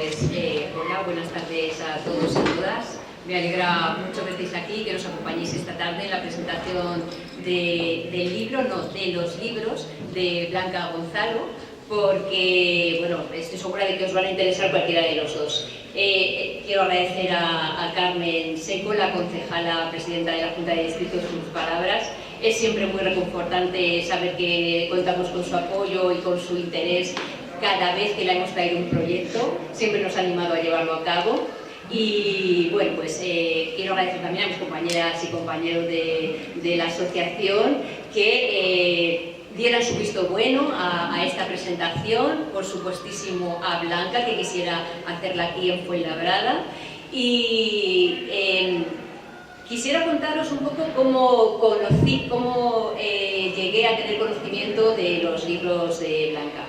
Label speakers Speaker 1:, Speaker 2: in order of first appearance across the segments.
Speaker 1: Hola, buenas tardes a todos y todas. Me alegra mucho que estéis aquí, que nos acompañéis esta tarde en la presentación de los libros de Blanca Gonzalo, porque, bueno, estoy segura de que os van a interesar cualquiera de los dos. Quiero agradecer a Carmen Seco, la concejala presidenta de la Junta de Distrito, sus palabras. Es siempre muy reconfortante saber que contamos con su apoyo y con su interés cada vez que le hemos traído un proyecto. Siempre nos ha animado a llevarlo a cabo. Y bueno, pues quiero agradecer también a mis compañeras y compañeros de la asociación que dieran su visto bueno a esta presentación, por supuestísimo a Blanca, que quisiera hacerla aquí en Fuenlabrada. Y quisiera contaros un poco cómo llegué a tener conocimiento de los libros de Blanca.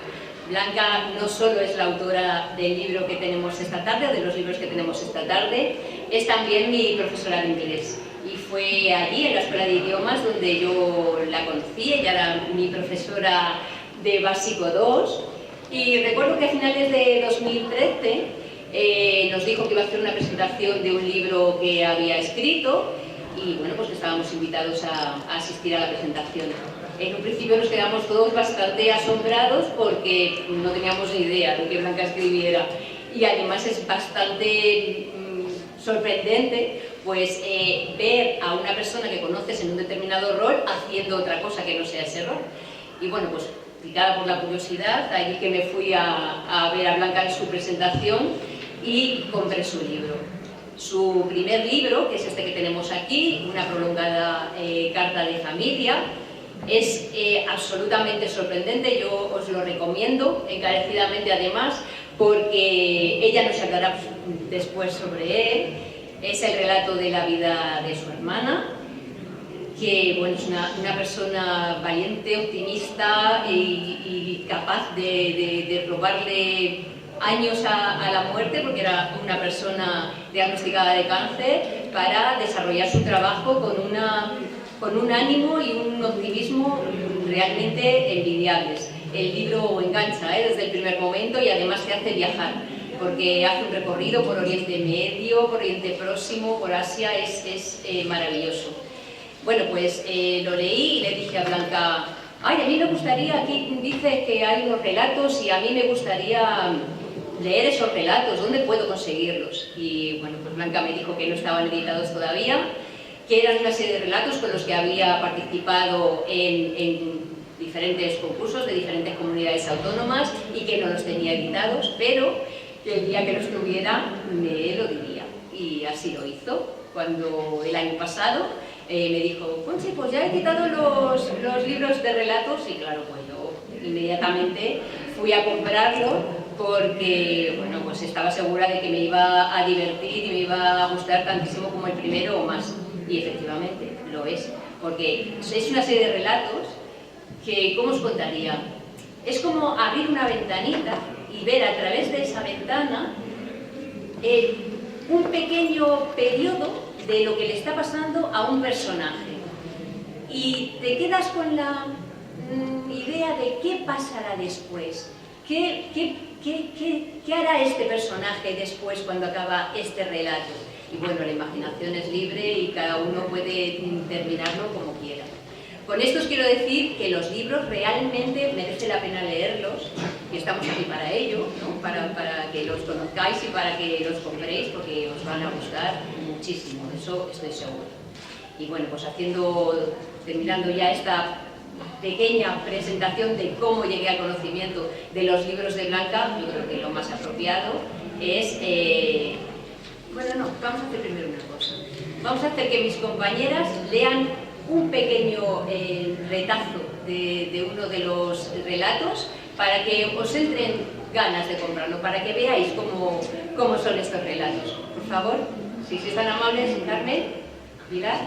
Speaker 1: Blanca no solo es la autora del libro que tenemos esta tarde, o de los libros que tenemos esta tarde, es también mi profesora de inglés. Y fue allí, en la Escuela de Idiomas, donde yo la conocí. Ella era mi profesora de Básico 2. Y recuerdo que a finales de 2013 nos dijo que iba a hacer una presentación de un libro que había escrito. Y bueno, pues que estábamos invitados a asistir a la presentación. En un principio nos quedamos todos bastante asombrados porque no teníamos ni idea de que Blanca escribiera, y además es bastante sorprendente pues ver a una persona que conoces en un determinado rol haciendo otra cosa que no sea ese rol. Y bueno, pues picada por la curiosidad, allí que me fui a ver a Blanca en su presentación y compré su libro. Su primer libro, que es este que tenemos aquí, Una prolongada carta de familia, es absolutamente sorprendente. Yo os lo recomiendo encarecidamente, además, porque ella nos hablará después sobre él. Es el relato de la vida de su hermana, que bueno, es una persona valiente, optimista y capaz de robarle años a la muerte, porque era una persona diagnosticada de cáncer, para desarrollar su trabajo con un ánimo y un optimismo realmente envidiables. El libro engancha desde el primer momento, y además te hace viajar, porque hace un recorrido por Oriente Medio, por Oriente Próximo, por Asia. Es maravilloso. Bueno, pues lo leí y le dije a Blanca: ay, a mí me gustaría, aquí dice que hay unos relatos y a mí me gustaría leer esos relatos, ¿dónde puedo conseguirlos? Y bueno, pues Blanca me dijo que no estaban editados todavía, que eran una serie de relatos con los que había participado en diferentes concursos de diferentes comunidades autónomas y que no los tenía editados, pero que el día que los tuviera me lo diría. Y así lo hizo, cuando el año pasado me dijo: Conchi, pues ya he editado los libros de relatos. Y claro, pues yo inmediatamente fui a comprarlo, porque bueno, pues estaba segura de que me iba a divertir y me iba a gustar tantísimo como el primero o más. Y efectivamente lo es, porque es una serie de relatos que, ¿cómo os contaría? Es como abrir una ventanita y ver a través de esa ventana un pequeño periodo de lo que le está pasando a un personaje. Y te quedas con la idea de qué pasará después. ¿Qué hará este personaje después cuando acaba este relato? Y bueno, la imaginación es libre y cada uno puede terminarlo como quiera. Con esto os quiero decir que los libros realmente merece la pena leerlos, y estamos aquí para ello, ¿no? Para que los conozcáis y para que los compréis, porque os van a gustar muchísimo, eso estoy seguro. Y bueno, pues terminando ya esta pequeña presentación de cómo llegué al conocimiento de los libros de Blanca, yo creo que lo más apropiado es... bueno, no, vamos a hacer primero una cosa. Vamos a hacer que mis compañeras lean un pequeño retazo de uno de los relatos, para que os entren ganas de comprarlo, para que veáis cómo son estos relatos. Por favor, si sois tan amables, Carmen, Pilar.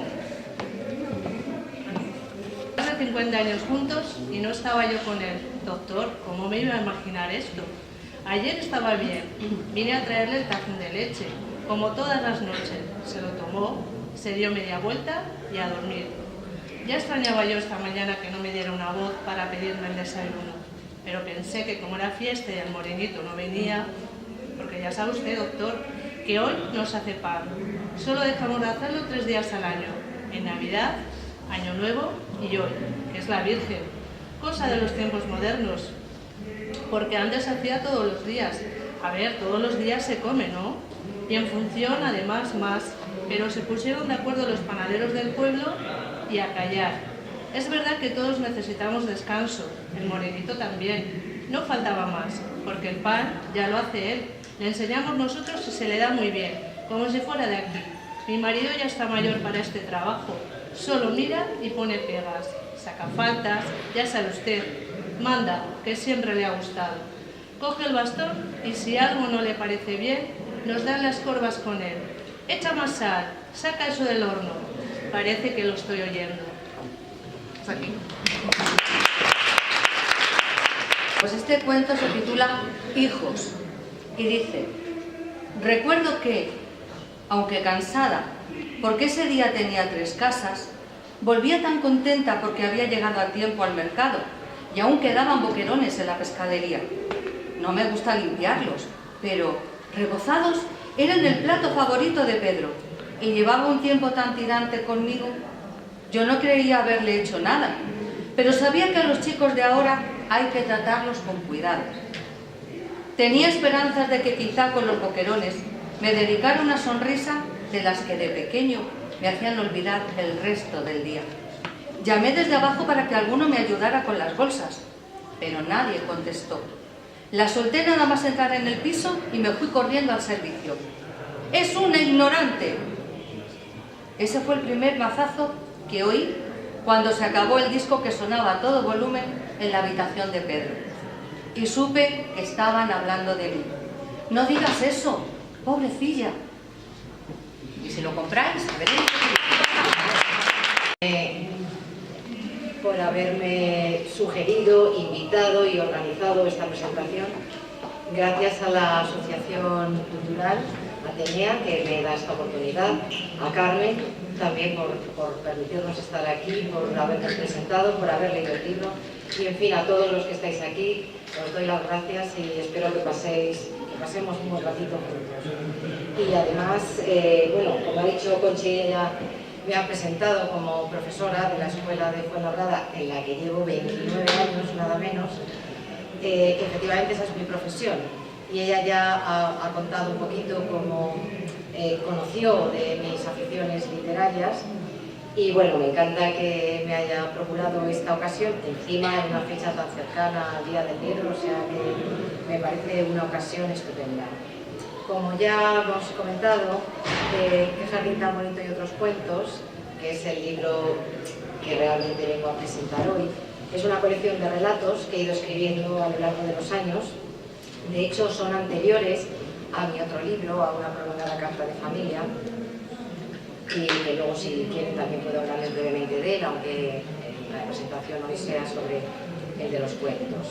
Speaker 2: Hace 50 años juntos y no estaba yo con él. Doctor, ¿cómo me iba a imaginar esto? Ayer estaba bien, vine a traerle el tazón de leche, como todas las noches. Se lo tomó, se dio media vuelta y a dormir. Ya extrañaba yo esta mañana que no me diera una voz para pedirme el desayuno, pero pensé que como era fiesta y el morenito no venía... porque ya sabe usted, doctor, que hoy no se hace pan. Solo dejamos de hacerlo 3 días al año, en Navidad, Año Nuevo y hoy, que es la Virgen. Cosa de los tiempos modernos, porque antes se hacía todos los días. A ver, todos los días se come, ¿no? Y en función, además, más. Pero se pusieron de acuerdo los panaderos del pueblo y a callar. Es verdad que todos necesitamos descanso, el morenito también. No faltaba más, porque el pan ya lo hace él. Le enseñamos nosotros y se le da muy bien, como si fuera de aquí. Mi marido ya está mayor para este trabajo. Solo mira y pone pegas, saca faltas, ya sabe usted. Manda, que siempre le ha gustado. Coge el bastón y si algo no le parece bien, nos dan las corvas con él. Echa más sal, saca eso del horno. Parece que lo estoy oyendo. Hasta aquí.
Speaker 3: Pues este cuento se titula Hijos y dice: recuerdo que, aunque cansada, porque ese día tenía 3 casas, volvía tan contenta porque había llegado a tiempo al mercado y aún quedaban boquerones en la pescadería. No me gusta limpiarlos, pero rebozados eran el plato favorito de Pedro y llevaba un tiempo tan tirante conmigo. Yo no creía haberle hecho nada, pero sabía que a los chicos de ahora hay que tratarlos con cuidado. Tenía esperanzas de que quizá con los boquerones me dedicara una sonrisa de las que de pequeño me hacían olvidar el resto del día. Llamé desde abajo para que alguno me ayudara con las bolsas, pero nadie contestó. La solté nada más entrar en el piso y me fui corriendo al servicio. ¡Es una ignorante! Ese fue el primer mazazo que oí cuando se acabó el disco que sonaba a todo volumen en la habitación de Pedro. Y supe que estaban hablando de mí. No digas eso, pobrecilla. Y si lo compráis, veréis.
Speaker 4: Por haberme sugerido, invitado y organizado esta presentación. Gracias a la Asociación Cultural Atenea, que me da esta oportunidad, a Carmen también por permitirnos estar aquí, por habernos presentado, por haber leído el libro, y en fin, a todos los que estáis aquí, os doy las gracias y espero que pasemos un buen ratito juntos. Y además, bueno, como ha dicho Conchi, ella me ha presentado como profesora de la Escuela de Fuenlabrada, en la que llevo 29 años, nada menos. Efectivamente esa es mi profesión. Y ella ya ha contado un poquito cómo conoció de mis aficiones literarias. Y bueno, me encanta que me haya procurado esta ocasión, encima en una fecha tan cercana al Día del Libro, o sea que me parece una ocasión estupenda. Como ya hemos comentado, Qué jardín tan bonito y otros cuentos, que es el libro que realmente vengo a presentar hoy, es una colección de relatos que he ido escribiendo a lo largo de los años. De hecho, son anteriores a mi otro libro, a una prolongada carta de familia, y que luego, si quieren, también puedo hablarles brevemente de él, aunque la presentación hoy sea sobre el de los cuentos.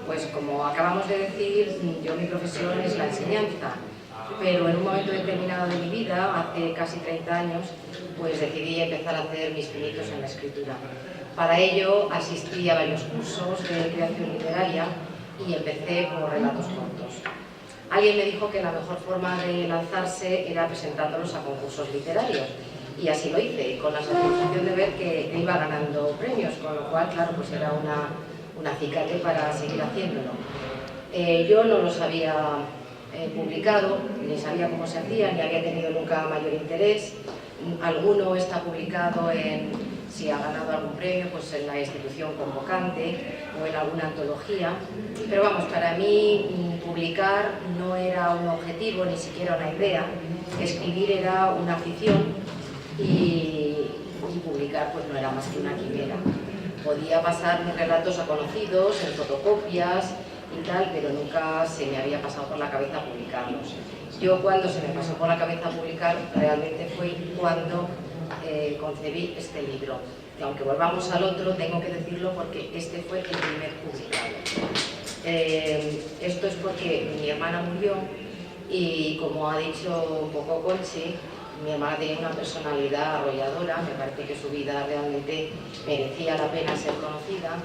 Speaker 4: Pues como acabamos de decir, yo mi profesión es la enseñanza, pero en un momento determinado de mi vida, hace casi 30 años, pues decidí empezar a hacer mis pinitos en la escritura. Para ello asistí a varios cursos de creación literaria y empecé por relatos cortos. Alguien me dijo que la mejor forma de lanzarse era presentándolos a concursos literarios, y así lo hice, con la satisfacción de ver que iba ganando premios, con lo cual, claro, pues era un acicate para seguir haciéndolo. Yo no los había publicado, ni sabía cómo se hacía, ni había tenido nunca mayor interés. Alguno está publicado si ha ganado algún premio, pues en la institución convocante o en alguna antología. Pero vamos, para mí publicar no era un objetivo, ni siquiera una idea. Escribir era una afición y publicar pues no era más que una quimera. Podía pasar mis relatos a conocidos, en fotocopias y tal, pero nunca se me había pasado por la cabeza publicarlos. Yo, cuando se me pasó por la cabeza publicar, realmente fue cuando concebí este libro. Y aunque volvamos al otro, tengo que decirlo porque este fue el primer publicado. Esto es porque mi hermana murió y, como ha dicho un poco Conchi, mi hermana tenía una personalidad arrolladora, me parece que su vida realmente merecía la pena ser conocida.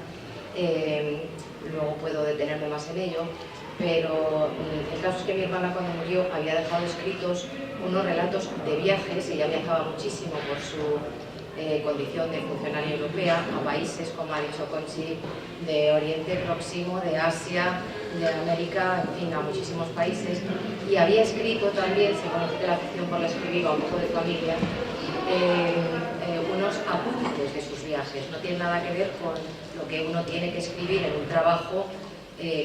Speaker 4: Luego puedo detenerme más en ello, pero el caso es que mi hermana cuando murió había dejado escritos unos relatos de viajes. Ella viajaba muchísimo por su condición de funcionaria europea a países, como ha dicho Conchi, de Oriente Próximo, de Asia, de América, en fin, a muchísimos países, y había escrito también, se conoce que la afición por la escribir, un poco de familia, unos apuntes de sus viajes. No tiene nada que ver con lo que uno tiene que escribir en un trabajo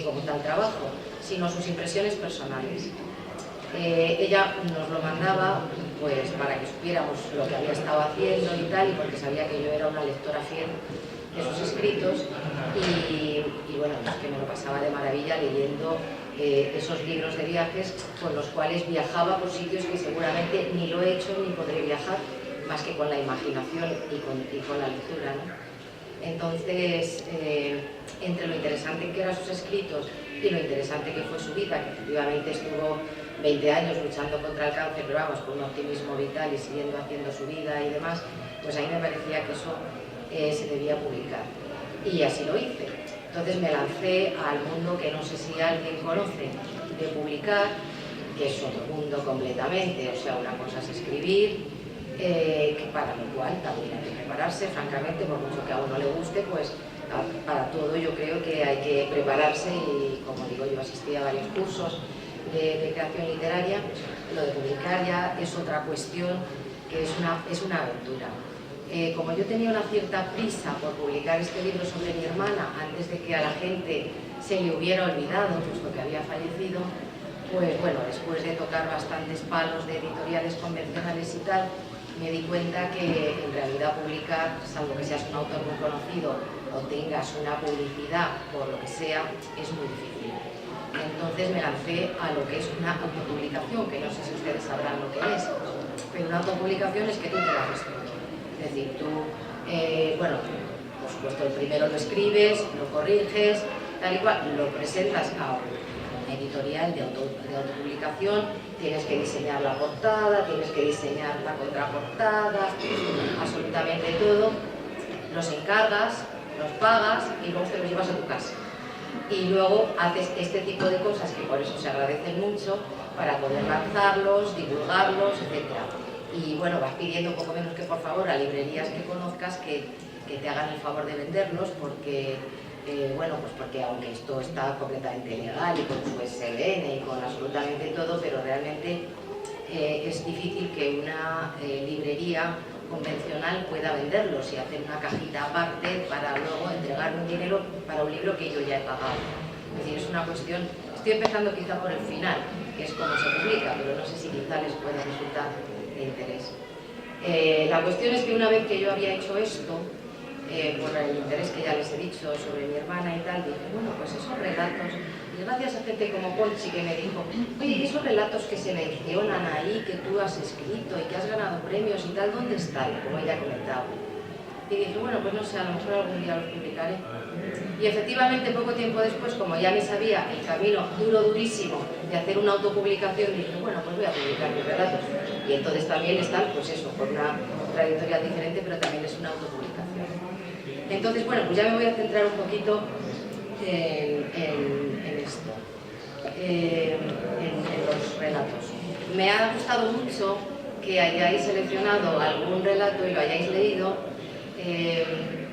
Speaker 4: como tal trabajo, sino sus impresiones personales. Ella nos lo mandaba pues para que supiéramos lo que había estado haciendo y tal, y porque sabía que yo era una lectora fiel de sus escritos, y bueno, es que me lo pasaba de maravilla leyendo esos libros de viajes con los cuales viajaba por sitios que seguramente ni lo he hecho ni podré viajar, más que con la imaginación y con la lectura, ¿no? Entonces, entre lo interesante que eran sus escritos y lo interesante que fue su vida, que efectivamente estuvo 20 años luchando contra el cáncer, pero vamos, con un optimismo vital y siguiendo haciendo su vida y demás, pues a mí me parecía que eso se debía publicar. Y así lo hice. Entonces me lancé al mundo que no sé si alguien conoce de publicar, que es otro mundo completamente. O sea, una cosa es escribir, que para lo cual también hay que prepararse, francamente, por mucho que a uno le guste, pues para todo yo creo que hay que prepararse, y como digo, yo asistí a varios cursos de creación literaria. Lo de publicar ya es otra cuestión, que es una aventura. Como yo tenía una cierta prisa por publicar este libro sobre mi hermana antes de que a la gente se le hubiera olvidado, puesto que había fallecido, pues bueno, después de tocar bastantes palos de editoriales convencionales y tal, me di cuenta que en realidad publicar, salvo que seas un autor muy conocido o tengas una publicidad por lo que sea, es muy difícil. Entonces me lancé a lo que es una autopublicación, que no sé si ustedes sabrán lo que es, pero una autopublicación es que tú te la haces todo. Es decir, tú, bueno, por supuesto, el primero lo escribes, lo corriges, tal y cual, lo presentas a una editorial de autopublicación, tienes que diseñar la portada, tienes que diseñar la contraportada, absolutamente todo, los encargas, los pagas y luego te los llevas a tu casa. Y luego haces este tipo de cosas que por eso se agradecen mucho, para poder lanzarlos, divulgarlos, etc. Y bueno, vas pidiendo un poco menos que por favor a librerías que conozcas que te hagan el favor de venderlos, porque bueno, pues porque aunque esto está completamente legal y con su SLN y con absolutamente todo, pero realmente es difícil que una librería convencional pueda venderlos y hacer una cajita aparte para luego entregarme un dinero para un libro que yo ya he pagado. Es decir, es una cuestión, estoy empezando quizá por el final, que es como se publica, pero no sé si quizá les puede resultar de interés. La cuestión es que una vez que yo había hecho esto, por el interés que ya les he dicho sobre mi hermana y tal, dije, bueno, pues esos relatos, y gracias a gente como Conchi que me dijo, oye, esos relatos que se mencionan ahí, que tú has escrito y que has ganado premios y tal, ¿dónde están? Como ella ha comentado. Y dije, bueno, pues no sé, a lo mejor algún día los publicaré. Y efectivamente, poco tiempo después, como ya me sabía el camino durísimo de hacer una autopublicación, dije, bueno, pues voy a publicar mis relatos. Y entonces también están, pues eso, por una trayectoria diferente, pero también es una autopublicación. Entonces, bueno, pues ya me voy a centrar un poquito en esto, en los relatos. Me ha gustado mucho que hayáis seleccionado algún relato y lo hayáis leído,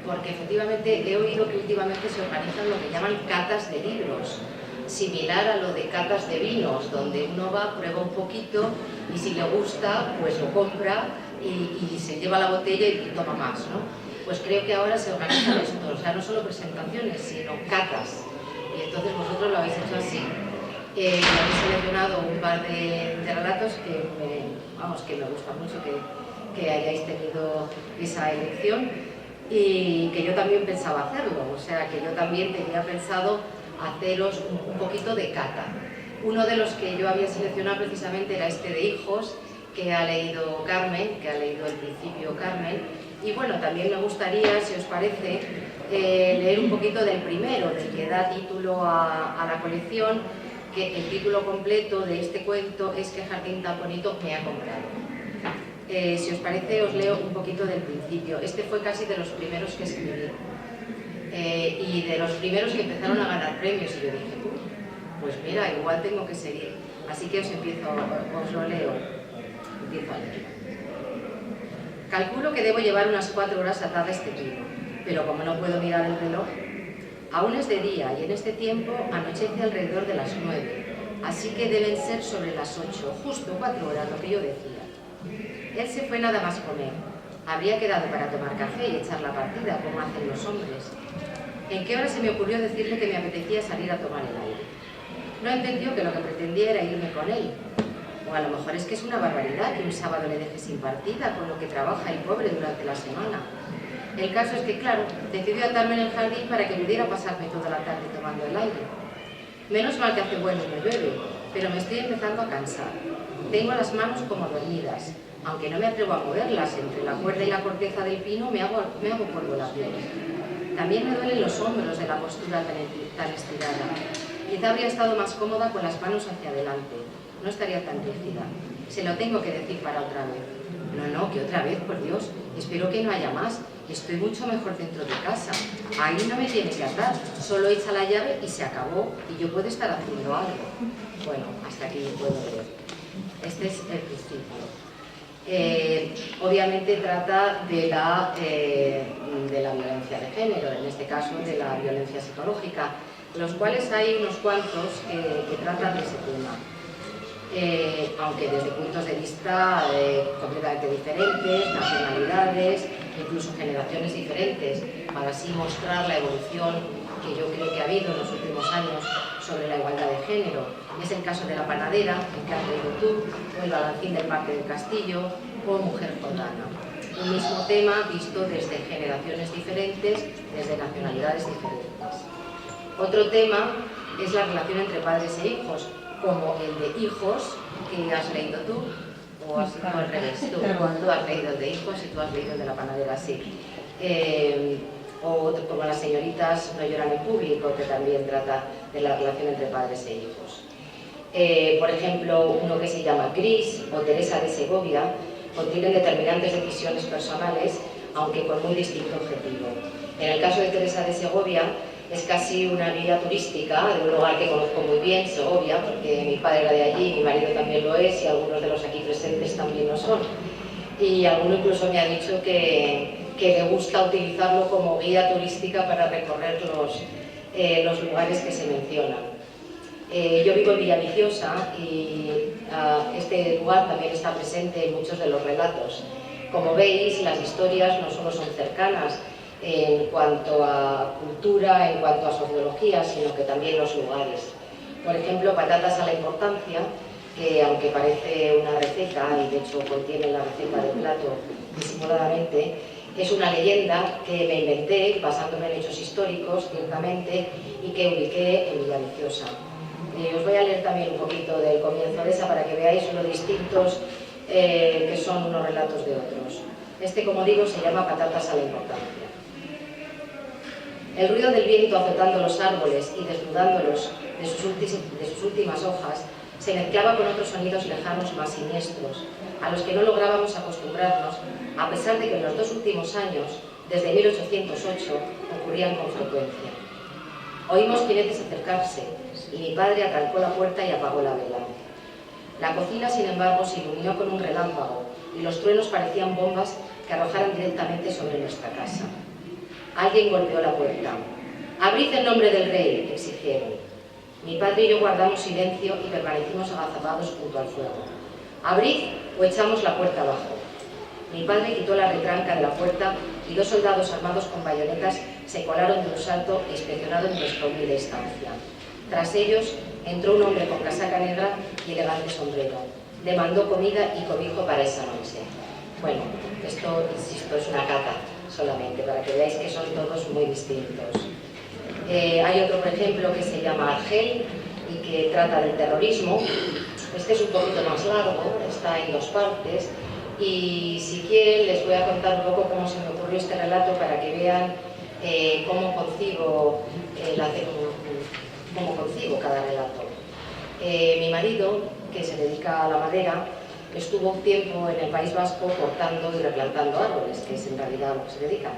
Speaker 4: porque efectivamente he oído que últimamente se organizan lo que llaman catas de libros, similar a lo de catas de vinos, donde uno va, prueba un poquito y si le gusta, pues lo compra y se lleva la botella y toma más, ¿no? Pues creo que ahora se organizan esto, o sea, no solo presentaciones, sino catas. Y entonces vosotros lo habéis hecho así. Habéis seleccionado un par de relatos que me gusta mucho que hayáis tenido esa elección, y que yo también pensaba hacerlo, o sea, que yo también tenía pensado haceros un poquito de cata. Uno de los que yo había seleccionado precisamente era este de Hijos, que ha leído Carmen, que ha leído El Principio Carmen. Y bueno, también me gustaría, si os parece, leer un poquito del primero, del que da título a la colección, que el título completo de este cuento es ¿Qué jardín tan bonito me ha comprado? Si os parece, os leo un poquito del principio. Este fue casi de los primeros que escribí. Y de los primeros que empezaron a ganar premios. Y yo dije, Pues mira, igual tengo que seguir. Así que os lo leo. Empiezo a leer. Calculo que debo llevar unas 4 horas atada a este tiro, pero como no puedo mirar el reloj, aún es de día y en este tiempo anochece alrededor de las 9, así que deben ser sobre las 8, justo 4 horas, lo que yo decía. Él se fue nada más comer. Habría quedado para tomar café y echar la partida, como hacen los hombres. ¿En qué hora se me ocurrió decirle que me apetecía salir a tomar el aire? No entendió que lo que pretendía era irme con él. O a lo mejor es que es una barbaridad que un sábado le deje sin partida con lo que trabaja el pobre durante la semana. El caso es que, claro, decidió atarme en el jardín para que pudiera pasarme toda la tarde tomando el aire. Menos mal que hace bueno y no llueve, pero me estoy empezando a cansar. Tengo las manos como dormidas. Aunque no me atrevo a moverlas, entre la cuerda y la corteza del pino me hago polvo la piel. También me duelen los hombros de la postura tan estirada. Quizá habría estado más cómoda con las manos hacia adelante. No estaría tan rígida. Se lo tengo que decir para otra vez. No, que otra vez, por Dios. Espero que no haya más. Estoy mucho mejor dentro de casa. Ahí no me tiene que atar. Solo echa la llave y se acabó. Y yo puedo estar haciendo algo. Bueno, hasta aquí puedo ver. Este es el principio. Obviamente trata de la violencia de género, en este caso de la violencia psicológica, los cuales hay unos cuantos que tratan de ese tema, aunque desde puntos de vista completamente diferentes, nacionalidades, incluso generaciones diferentes, para así mostrar la evolución que yo creo que ha habido en los últimos años sobre la igualdad de género. Es el caso de La panadera, el que has leído tú, o El balancín del Parque del Castillo, o Mujer jordana. Un mismo tema visto desde generaciones diferentes, desde nacionalidades diferentes. Otro tema es la relación entre padres e hijos, como el de hijos que has leído tú, o al revés, tú has leído el de hijos y tú has leído el de La panadera, sí. O como Las señoritas no lloran en público, que también trata de la relación entre padres e hijos. Por ejemplo, uno que se llama Gris o Teresa de Segovia contienen determinantes decisiones personales, aunque con muy distinto objetivo. En el caso de Teresa de Segovia, es casi una guía turística de un lugar que conozco muy bien, Segovia, porque mi padre era de allí, mi marido también lo es y algunos de los aquí presentes también lo son. Y alguno incluso me ha dicho que le gusta utilizarlo como guía turística para recorrer los lugares que se mencionan. Yo vivo en Villaviciosa y este lugar también está presente en muchos de los relatos. Como veis, las historias no solo son cercanas en cuanto a cultura, en cuanto a sociología, sino que también los lugares. Por ejemplo, Patatas a la importancia, que aunque parece una receta, y de hecho contiene la receta del plato disimuladamente, es una leyenda que me inventé basándome en hechos históricos, ciertamente, y que ubiqué en Villaviciosa. Os voy a leer también un poquito del comienzo de esa para que veáis lo distintos que son unos relatos de otros. Este, como digo, se llama Patatas a la importancia. El ruido del viento azotando los árboles y desnudándolos de sus últimas hojas se mezclaba con otros sonidos lejanos más siniestros, a los que no lográbamos acostumbrarnos, a pesar de que en los 2 últimos años, desde 1808, ocurrían con frecuencia. Oímos jinetes acercarse, y mi padre atrancó la puerta y apagó la vela. La cocina, sin embargo, se iluminó con un relámpago, y los truenos parecían bombas que arrojaran directamente sobre nuestra casa. Alguien golpeó la puerta. «¡Abrid en nombre del rey!», exigieron. Mi padre y yo guardamos silencio y permanecimos agazapados junto al fuego. «¡Abrid o echamos la puerta abajo!». Mi padre quitó la retranca de la puerta y 2 soldados armados con bayonetas se colaron de un salto e inspeccionaron nuestra humilde estancia. Tras ellos entró un hombre con casaca negra y elegante sombrero. Demandó comida y cobijo para esa noche. Bueno, esto, insisto, es una cata solamente, para que veáis que son todos muy distintos. Hay otro, por ejemplo, que se llama Argel y que trata del terrorismo. Este es un poquito más largo, está en 2 partes. Y si quieren les voy a contar un poco cómo se me ocurrió este relato para que vean cómo concibo cada relato. Mi marido, que se dedica a la madera, estuvo un tiempo en el País Vasco cortando y replantando árboles, que es en realidad a lo que se dedica.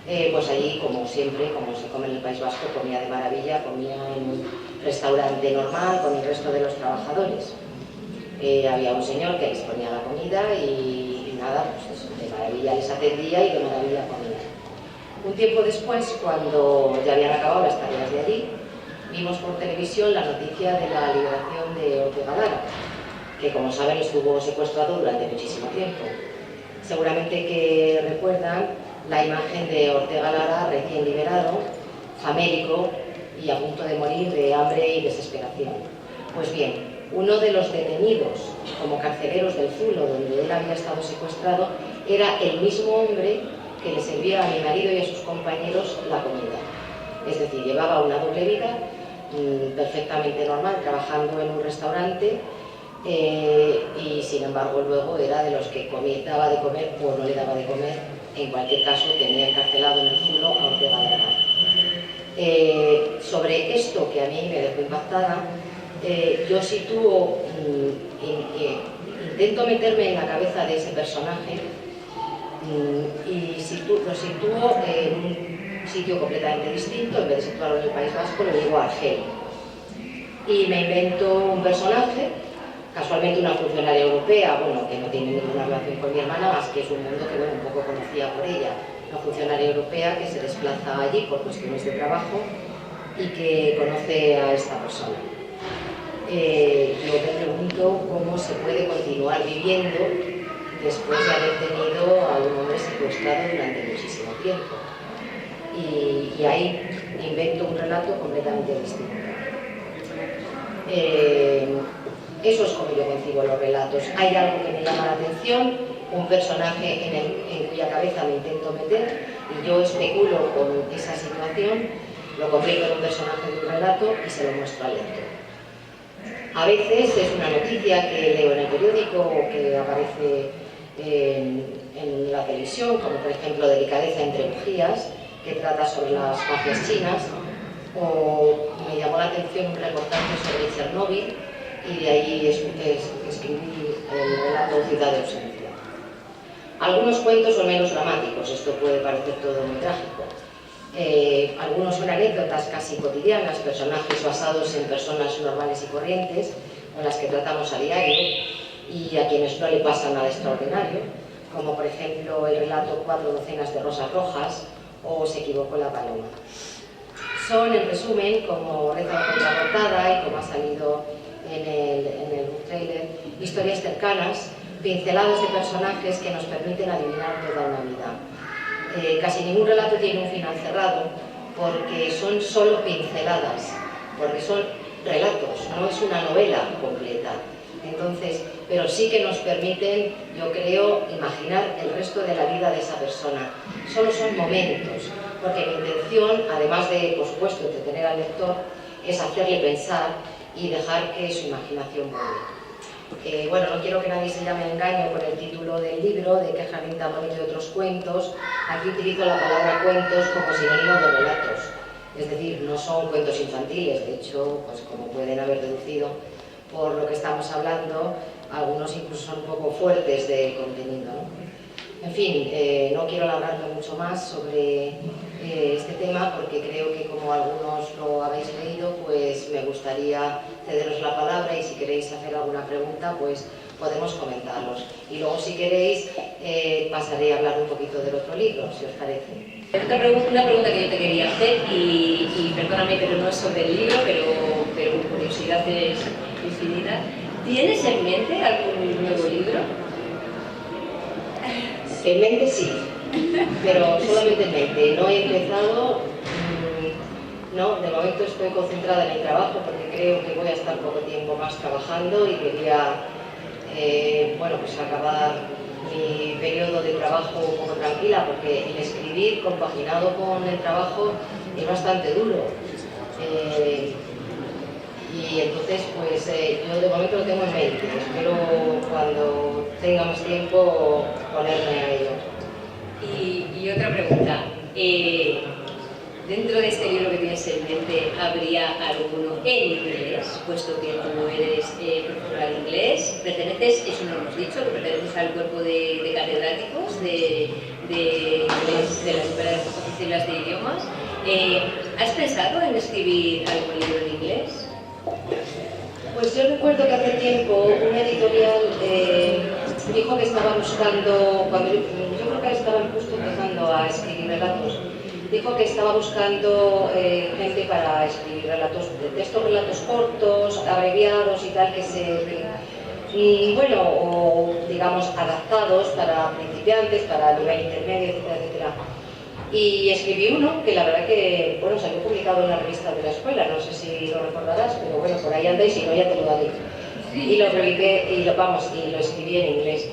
Speaker 4: pues allí, como siempre, como se come en el País Vasco, comía de maravilla, comía en un restaurante normal con el resto de los trabajadores. Había un señor que les ponía la comida y nada, pues eso, de maravilla les atendía y de maravilla comía. Un tiempo después, cuando ya habían acabado las tareas de allí, vimos por televisión la noticia de la liberación de Ortega Lara, que como saben estuvo secuestrado durante muchísimo tiempo. Seguramente que recuerdan la imagen de Ortega Lara recién liberado, famélico y a punto de morir de hambre y desesperación. Pues bien, uno de los detenidos como carceleros del Zulo, donde él había estado secuestrado, era el mismo hombre que le servía a mi marido y a sus compañeros la comida. Es decir, llevaba una doble vida perfectamente normal, trabajando en un restaurante y sin embargo luego era de los que daba de comer o no le daba de comer. En cualquier caso tenía encarcelado en el Zulo a Ortega Lara. Sobre esto que a mí me dejó impactada, yo sitúo, intento meterme en la cabeza de ese personaje y lo sitúo en un sitio completamente distinto. En vez de situarlo en el País Vasco, lo digo a Argelia. Y me invento un personaje, casualmente una funcionaria europea, bueno, que no tiene ninguna relación con mi hermana, más que es un mundo que, bueno, un poco conocía por ella. Una funcionaria europea que se desplaza allí por cuestiones de trabajo y que conoce a esta persona. Yo me pregunto cómo se puede continuar viviendo después de haber tenido a un hombre secuestrado durante muchísimo tiempo. Y ahí invento un relato completamente distinto. Eso es como yo concibo los relatos. Hay algo que me llama la atención, un personaje en cuya cabeza me intento meter y yo especulo con esa situación, lo convierto en un personaje de un relato y se lo muestro al lector. A veces es una noticia que leo en el periódico o que aparece en la televisión, como por ejemplo Delicadeza entre bujías, que trata sobre las mafias chinas, o me llamó la atención un reportaje sobre Chernóbil y de ahí escribí el relato Ciudad de ausencia. Algunos cuentos son menos dramáticos, esto puede parecer todo muy trágico. Algunos son anécdotas casi cotidianas, personajes basados en personas normales y corrientes con las que tratamos a diario y a quienes no le pasa nada extraordinario, como por ejemplo el relato 4 docenas de rosas rojas o Se equivocó la paloma. Son, en resumen, como reza la contraportada y como ha salido en el book trailer, historias cercanas, pinceladas de personajes que nos permiten adivinar toda una vida. Casi ningún relato tiene un final cerrado porque son solo pinceladas, porque son relatos, no es una novela completa. Entonces, pero sí que nos permiten, yo creo, imaginar el resto de la vida de esa persona. Solo son momentos, porque mi intención, además de, por supuesto, entretener al lector, es hacerle pensar y dejar que su imaginación vuele. Bueno, no quiero que nadie se llame engaño con el título del libro, de Qué jardín tan bonito de otros cuentos. Aquí utilizo la palabra cuentos como sinónimo de relatos. Es decir, no son cuentos infantiles, de hecho, pues como pueden haber deducido por lo que estamos hablando, algunos incluso son un poco fuertes de contenido, ¿no? En fin, no quiero alargarme mucho más sobre este tema porque creo que como algunos lo habéis leído, pues me gustaría cederos la palabra y si queréis hacer alguna pregunta, pues podemos comentarlos. Y luego, si queréis, pasaré a hablar un poquito del otro libro, si os parece.
Speaker 1: Una pregunta que yo te quería hacer, y perdóname, pero no es sobre el libro, pero mi curiosidad es infinita. ¿Tienes en mente algún nuevo libro?
Speaker 4: En mente sí, pero solamente en mente. No he empezado, no, de momento estoy concentrada en el trabajo porque creo que voy a estar poco tiempo más trabajando y quería, bueno, pues acabar mi periodo de trabajo un poco tranquila, porque el escribir compaginado con el trabajo es bastante duro. Y entonces, pues yo de momento lo tengo en mente. Espero cuando tenga más tiempo ponerme a ello.
Speaker 1: Y otra pregunta. dentro de este libro que tienes en mente, ¿habría alguno en inglés? Puesto que tú eres profesora de inglés, perteneces, eso no lo hemos dicho, que perteneces al cuerpo de catedráticos de las escuelas oficiales de idiomas. ¿Has pensado en escribir algún libro en inglés?
Speaker 4: Pues yo recuerdo que hace tiempo una editorial dijo que estaba buscando, cuando yo creo que estaban justo empezando a escribir relatos, dijo que estaba buscando gente para escribir relatos, de estos relatos cortos, abreviados y tal, que bueno, o digamos adaptados para principiantes, para nivel intermedio, etcétera, etcétera. Y escribí uno que la verdad que, bueno, salió publicado en la revista de la escuela, no sé si lo recordarás, pero bueno, por ahí anda y si no ya te lo daré. Y lo publiqué, y lo escribí en inglés.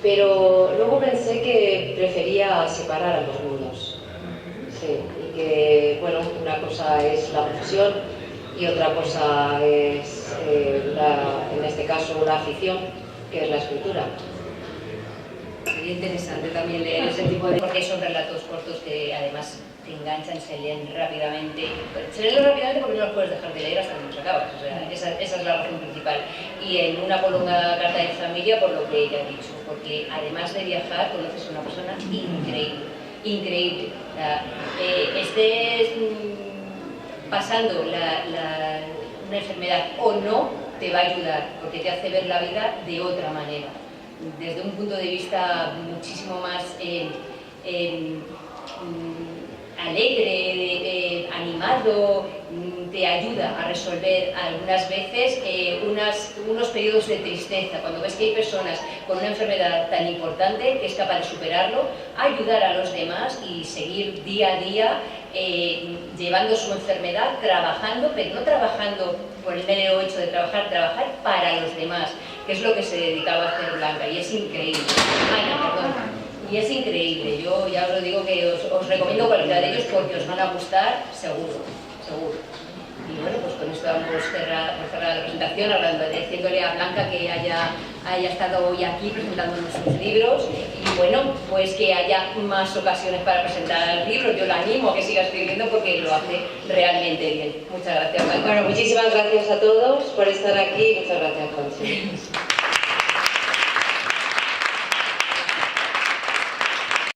Speaker 4: Pero luego pensé que prefería separar ambos mundos. Sí, y que, bueno, una cosa es la profesión y otra cosa es, en este caso, la afición, que es la escritura.
Speaker 1: Sería interesante también leer ese tipo de... porque son relatos cortos que además te enganchan, se leen rápidamente. Se leen rápidamente porque no los puedes dejar de leer hasta que los acabas. O sea, esa es la razón principal. Y en una prolongada carta de familia, por lo que ella ha dicho, porque además de viajar, conoces a una persona increíble. Increíble. O sea, estés pasando una enfermedad o no, te va a ayudar, porque te hace ver la vida de otra manera, desde un punto de vista muchísimo más alegre, animado, te ayuda a resolver algunas veces unos periodos de tristeza. Cuando ves que hay personas con una enfermedad tan importante que es capaz de superarlo, ayudar a los demás y seguir día a día llevando su enfermedad, trabajando, pero no trabajando por el mero hecho de trabajar para los demás, que es lo que se dedicaba a hacer Blanca, y es increíble. Ana, perdón. Y es increíble, yo ya os lo digo que os recomiendo cualquiera de ellos porque os van a gustar seguro, seguro. Y bueno, pues con esto vamos a cerrar la presentación, agradeciéndole a Blanca que haya estado hoy aquí presentándonos sus libros, y bueno, pues que haya más ocasiones para presentar el libro. Yo la animo a que siga escribiendo porque lo hace realmente bien. Muchas gracias, Blanca.
Speaker 4: Bueno, muchísimas gracias a todos por estar aquí. Muchas gracias, Conchi.